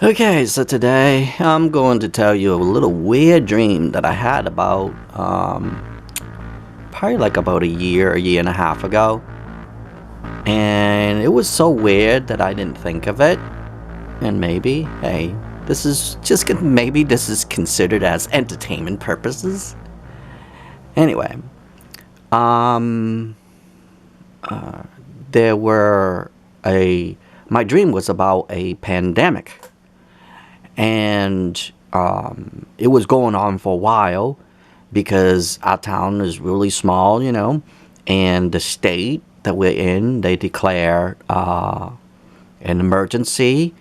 Okay, so today I'm going to tell you a little weird dream that I had about probably like about a year and a half ago. And it was so weird that I didn't think of it. And maybe, hey, maybe this is considered as entertainment purposes. Anyway, um, there were a my dream was about a pandemic, and it was going on for a while because our town is really small, and the state that we're in, they declare an emergency,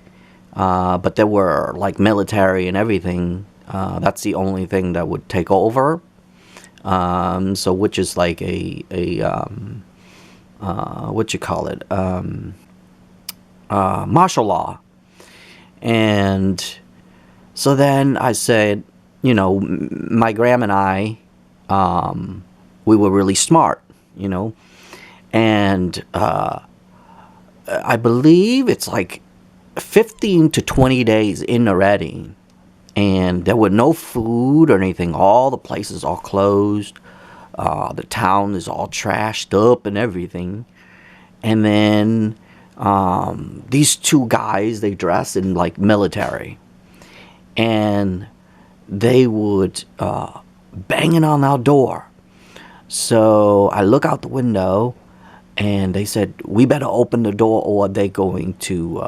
but there were like military and everything. That's the only thing that would take over. So which is like what you call it, martial law. And so then I said, my grandma and I, we were really smart, and I believe it's like 15 to 20 days in already, and there were no food or anything. All the places are closed. The town is all trashed up and everything. And then these two guys, they dress in like military, and they would banging on our door. So I look out the window, and they said, "We better open the door, or they going to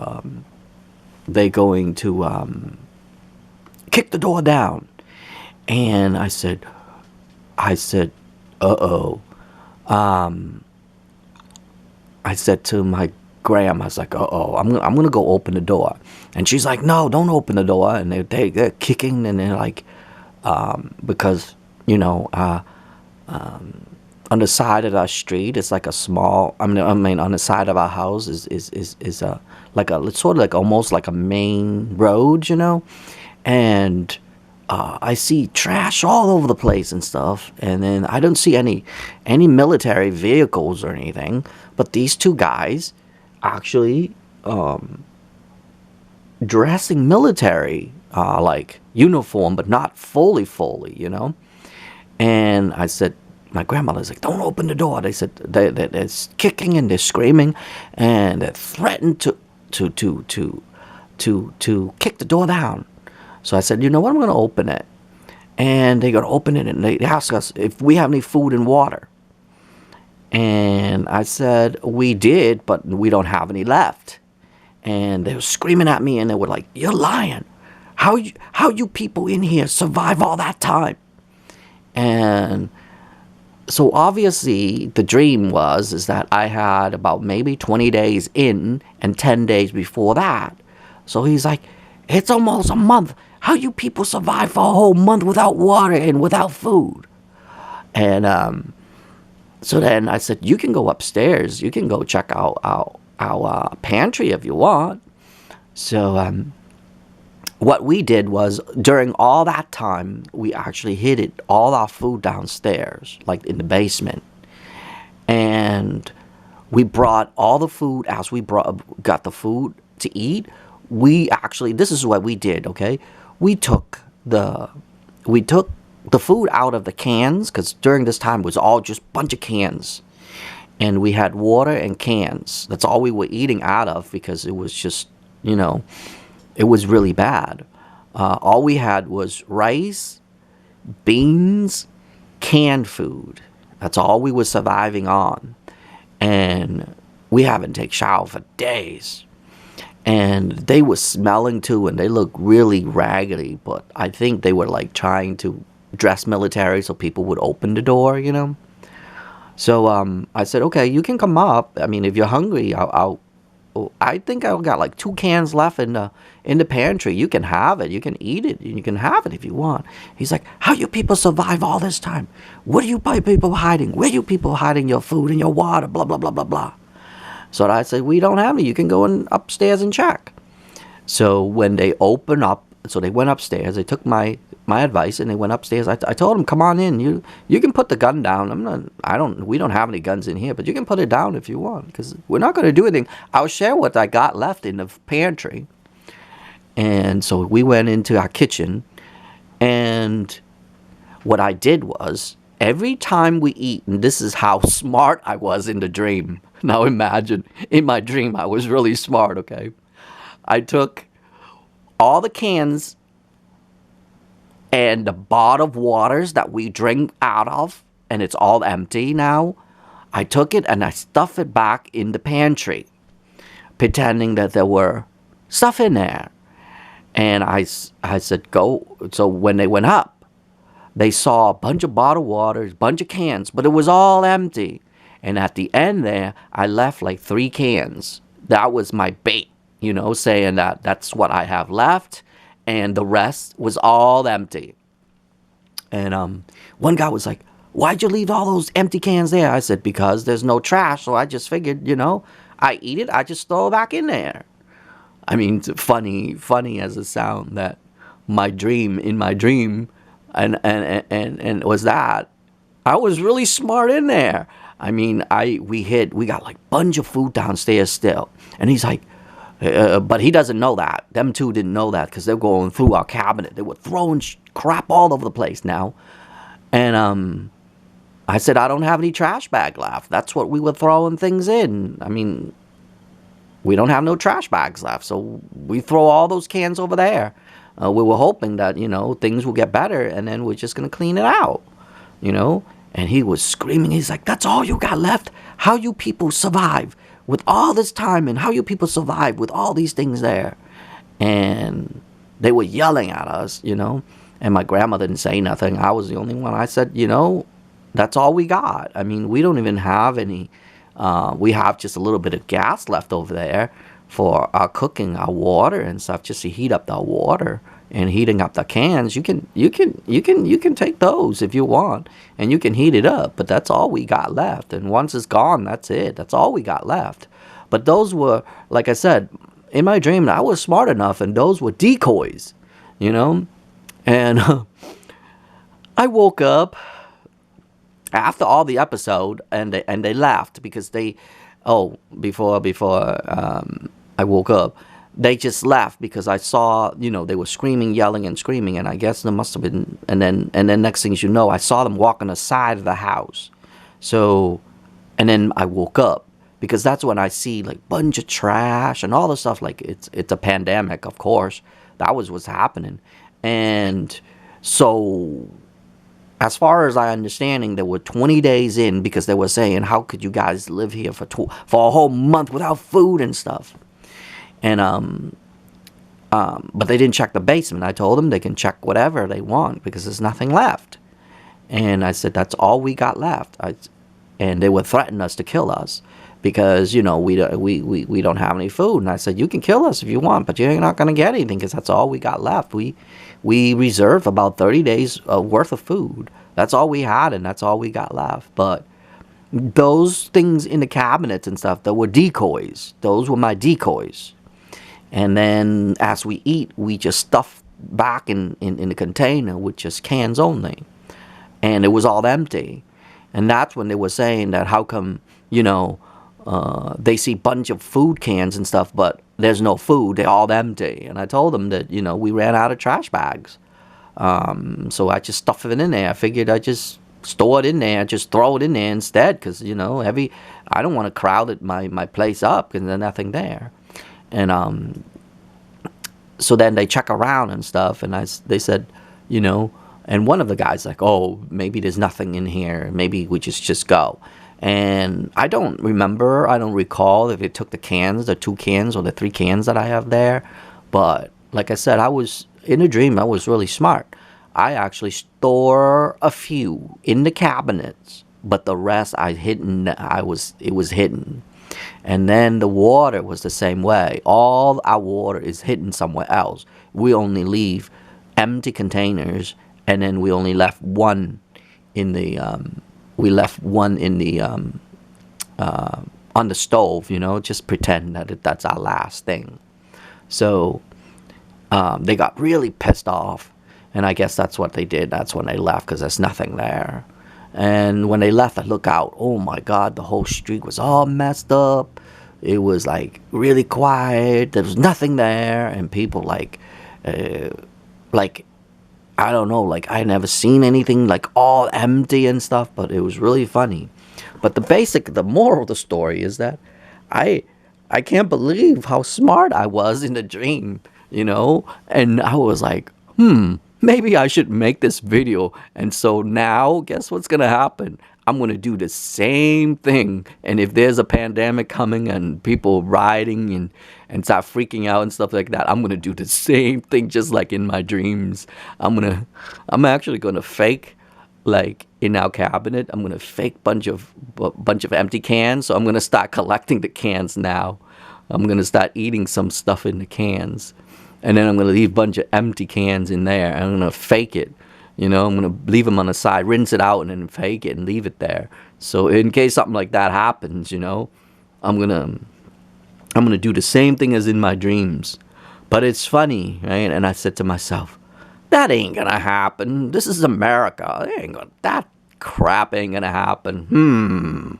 kick the door down." And I said, "Uh-oh." Um, I said to my grandma, I was like, "Uh-oh, I'm gonna go open the door." And she's like, "No, don't open the door." And they're kicking, and they're like, because, on the side of our street, it's like a small, I mean, on the side of our house is like a, it's sort of like almost like a main road, and I see trash all over the place and stuff, and then I don't see any military vehicles or anything, but these two guys actually dressing military like uniform, but not fully. And I said, my grandmother's like, "Don't open the door." They said they're kicking and they're screaming, and they're threatened to kick the door down. So I said, "You know what? I'm going to open it." And they're going to open it, and they ask us if we have any food and water. And I said, "We did, but we don't have any left." And they were screaming at me, and they were like, "You're lying. How you people in here survive all that time?" And so obviously the dream is that I had about maybe 20 days in and 10 days before that. So he's like, "It's almost a month. How you people survive for a whole month without water and without food?" And so then I said, "You can go upstairs. You can go check out our pantry if you want." So what we did was, during all that time, we actually hid all our food downstairs, like in the basement. And we brought all the food. As we got the food to eat, this is what we did, okay? We took the food out of the cans, because during this time it was all just a bunch of cans. And we had water and cans. That's all we were eating out of, because it was just, it was really bad. All we had was rice, beans, canned food. That's all we were surviving on. And we haven't taken a shower for days. And they were smelling too, and they looked really raggedy, but I think they were like trying to dress military so people would open the door. So I said, "Okay, you can come up. I mean, if you're hungry, I think I've got like 2 cans left in the pantry. You can have it. You can eat it. You can have it if you want." He's like, "How you people survive all this time? What are you people hiding? Where you people hiding your food and your water? Blah, blah, blah, blah, blah." So I said, "We don't have any. You can go upstairs and check." So when they open up, so they went upstairs. They took my advice, and they went upstairs. I told them, "Come on in. You can put the gun down. We don't have any guns in here, but you can put it down if you want, because we're not going to do anything. I'll share what I got left in the pantry." And so we went into our kitchen, and what I did was every time we eat, and this is how smart I was in the dream. Now imagine, in my dream, I was really smart, okay? I took all the cans and the bottled waters that we drink out of, and it's all empty now. I took it and I stuffed it back in the pantry, pretending that there were stuff in there. And I said, go. So when they went up, they saw a bunch of bottled waters, bunch of cans, but it was all empty. And at the end there, I left like 3 cans. That was my bait, saying that that's what I have left, and the rest was all empty. And one guy was like, "Why'd you leave all those empty cans there?" I said, "Because there's no trash, so I just figured, I eat it, I just throw it back in there." I mean, it's funny as it sound that in my dream, and was that I was really smart in there. I mean, we got like bunch of food downstairs still, and he's like, but he doesn't know that. Them two didn't know that because they're going through our cabinet. They were throwing crap all over the place now, and I said, I don't have any trash bag left. That's what we were throwing things in. I mean, we don't have no trash bags left, so we throw all those cans over there. We were hoping that, things will get better, and then we're just going to clean it out, And he was screaming. He's like, "That's all you got left? How you people survive with all this time, and how you people survive with all these things there?" And they were yelling at us, And my grandma didn't say nothing. I was the only one. I said, that's all we got. I mean, we don't even have any. We have just a little bit of gas left over there for our cooking, our water and stuff, just to heat up the water and heating up the cans. You can take those if you want, and you can heat it up. But that's all we got left. And once it's gone, that's it. That's all we got left. But those were, like I said, in my dream, I was smart enough, and those were decoys, And I woke up after all the episode, and they laughed because before I woke up, they just laughed because I saw, they were screaming, yelling, and screaming, and I guess there must have been, and then next things you know, I saw them walk on the side of the house. So, and then I woke up because that's when I see like bunch of trash and all the stuff. Like it's a pandemic, of course. That was what's happening, and so. As far as I understanding, there were 20 days in because they were saying, "How could you guys live here for a whole month without food and stuff?" And but they didn't check the basement. I told them they can check whatever they want because there's nothing left. And I said, "That's all we got left." And they would threaten us to kill us because we don't have any food. And I said, "You can kill us if you want, but you're not going to get anything because that's all we got left. We reserved about 30 days worth of food. That's all we had, and that's all we got left." But those things in the cabinets and stuff, that were decoys. Those were my decoys. And then as we eat, we just stuff back in the container with just cans only. And it was all empty. And that's when they were saying that how come, they see a bunch of food cans and stuff, but there's no food. They're all empty. And I told them that, we ran out of trash bags. So I just stuffed it in there. I figured I'd just store it in there, just throw it in there instead because, I don't want to crowd my place up because there's nothing there. And so then they check around and stuff, and they said, and one of the guys like, "Oh, maybe there's nothing in here. Maybe we just go." And I don't recall if they took the 2 cans or the 3 cans that I have there. But like I said, I was in a dream. I was really smart. I actually store a few in the cabinets, but the rest it was hidden. And then the water was the same way. All our water is hidden somewhere else. We only leave empty containers, and then we only left one in the on the stove, just pretend that that's our last thing. So they got really pissed off, and I guess that's what they did. That's when they left because there's nothing there. And when they left, I look out. Oh my God, the whole street was all messed up. it was like really quiet. There was nothing there, and people uh, like I don't know, like I never seen anything like all empty and stuff. But it was really funny. But the moral of the story is that I I can't believe how smart I was in the dream, And I was like, maybe I should make this video. And so now, guess what's gonna happen? I'm gonna do the same thing. And if there's a pandemic coming and people rioting and start freaking out and stuff like that, I'm gonna do the same thing just like in my dreams. I'm actually gonna fake like in our cabinet. I'm gonna fake bunch of empty cans. So I'm gonna start collecting the cans now. I'm gonna start eating some stuff in the cans, and then I'm gonna leave a bunch of empty cans in there. I'm gonna fake it. I'm gonna leave them on the side, rinse it out, and then fake it and leave it there. So in case something like that happens, I'm gonna do the same thing as in my dreams. But it's funny, right? And I said to myself, that ain't gonna happen. This is America. That crap ain't gonna happen.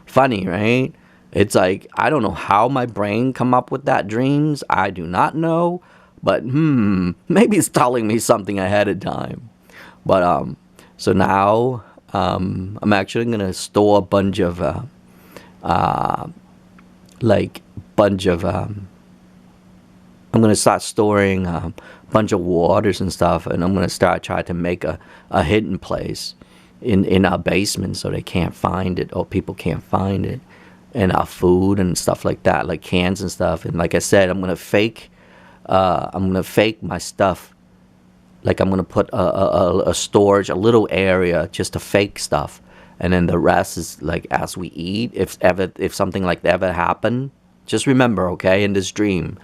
Funny, right? It's like, I don't know how my brain come up with that dreams. I do not know. But maybe it's telling me something ahead of time. But so now I'm actually gonna store a bunch of like bunch of I'm gonna start storing a bunch of waters and stuff, and I'm gonna start trying to make a hidden place in our basement so they can't find it, or people can't find it, and our food and stuff like that, like cans and stuff. And like I said, I'm gonna fake my stuff. Like I'm gonna put a storage, a little area just to fake stuff, and then the rest is like as we eat. If something like that ever happen, just remember, okay, in this dream,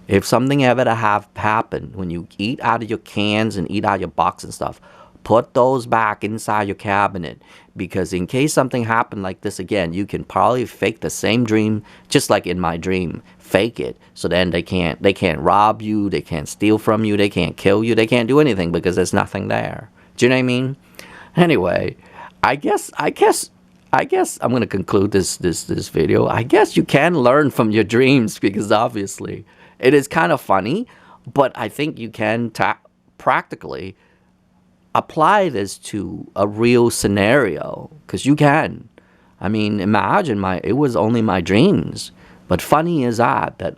if something ever to have happen, when you eat out of your cans and eat out of your box and stuff, put those back inside your cabinet, because in case something happened like this again, you can probably fake the same dream, just like in my dream. Fake it, so then they can't rob you, they can't steal from you, they can't kill you, they can't do anything because there's nothing there. Do you know what I mean? Anyway, I guess I'm gonna conclude this video. I guess you can learn from your dreams, because obviously it is kind of funny, but I think you can practically apply this to a real scenario, because you can. I mean, imagine it was only my dreams, but funny is that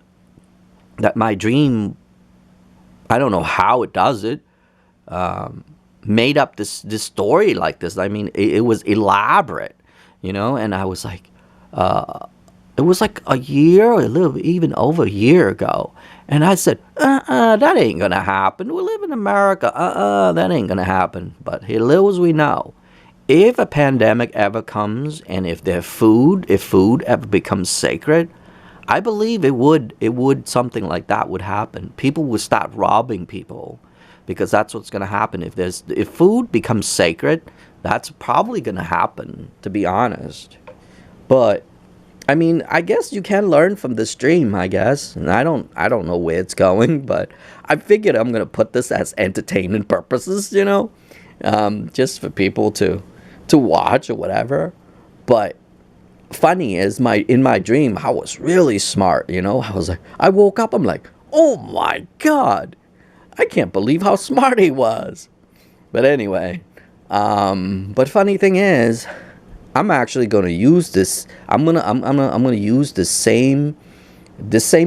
my dream, I don't know how it does it, made up this story like this. I mean, it was elaborate, and I was like, it was like a year, or a little even over a year ago. And I said, that ain't gonna happen. We live in America. That ain't gonna happen. But here, little as we know, if a pandemic ever comes, and if food ever becomes sacred, I believe it would something like that would happen. People would start robbing people, because that's what's gonna happen. If food becomes sacred, that's probably gonna happen, to be honest. But I mean, I guess you can learn from this dream, I guess. And I don't know where it's going, but I figured I'm gonna put this as entertainment purposes, just for people to watch or whatever. But funny is, in my dream, I was really smart, I was like, I woke up, I'm like, oh my God, I can't believe how smart he was. But anyway, but funny thing is, I'm actually going to use this. I'm gonna use the same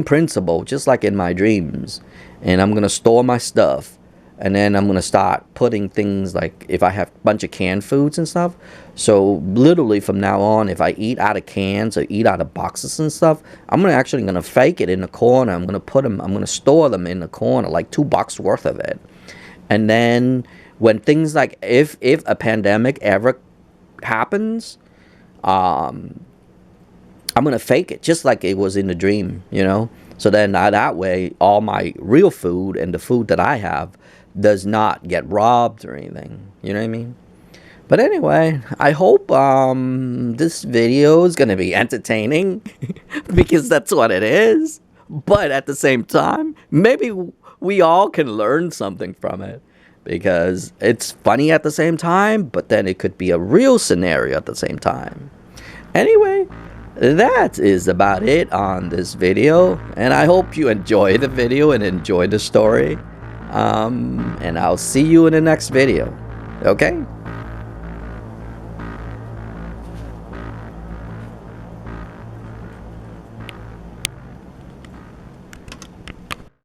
principle, just like in my dreams, and I'm gonna store my stuff, and then I'm gonna start putting things, like if I have a bunch of canned foods and stuff. So literally from now on, if I eat out of cans or eat out of boxes and stuff, I'm actually gonna fake it in the corner. I'm gonna store them in the corner, like $2 worth of it, and then when things like if a pandemic ever happens, I'm gonna fake it just like it was in the dream, so then that way all my real food and the food that I have does not get robbed or anything, you know what I mean? But anyway, I hope this video is gonna be entertaining because that's what it is, but at the same time, maybe we all can learn something from it, because it's funny at the same time, but then it could be a real scenario at the same time. Anyway, that is about it on this video, and I hope you enjoy the video and enjoy the story. And I'll see you in the next video. Okay?